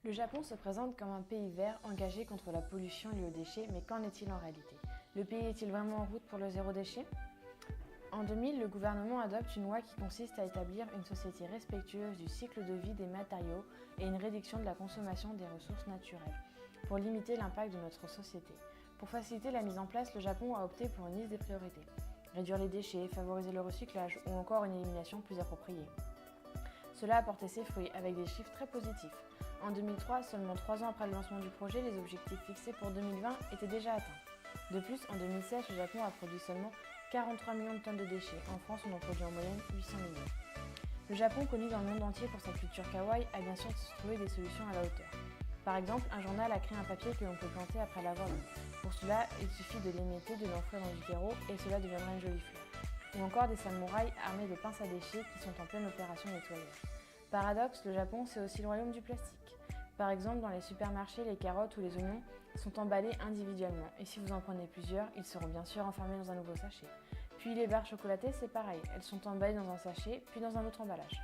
Le Japon se présente comme un pays vert engagé contre la pollution liée aux déchets, mais qu'en est-il en réalité? Le pays est-il vraiment en route pour le zéro déchet? En 2000, le gouvernement adopte une loi qui consiste à établir une société respectueuse du cycle de vie des matériaux et une réduction de la consommation des ressources naturelles, pour limiter l'impact de notre société. Pour faciliter la mise en place, le Japon a opté pour une liste des priorités. Réduire les déchets, favoriser le recyclage ou encore une élimination plus appropriée. Cela a porté ses fruits avec des chiffres très positifs. En 2003, seulement 3 ans après le lancement du projet, les objectifs fixés pour 2020 étaient déjà atteints. De plus, en 2016, le Japon a produit seulement 43 millions de tonnes de déchets. En France, on en produit en moyenne 800 millions. Le Japon, connu dans le monde entier pour sa culture kawaii, a bien sûr trouvé des solutions à la hauteur. Par exemple, un journal a créé un papier que l'on peut planter après l'avoir lu. Pour cela, il suffit de l'éméter, de l'enfouir dans du terreau et cela deviendra une jolie fleur. Ou encore des samouraïs armés de pinces à déchets qui sont en pleine opération nettoyage. Paradoxe, le Japon, c'est aussi le royaume du plastique. Par exemple, dans les supermarchés, les carottes ou les oignons sont emballés individuellement. Et si vous en prenez plusieurs, ils seront bien sûr enfermés dans un nouveau sachet. Puis les barres chocolatées, c'est pareil. Elles sont emballées dans un sachet, puis dans un autre emballage.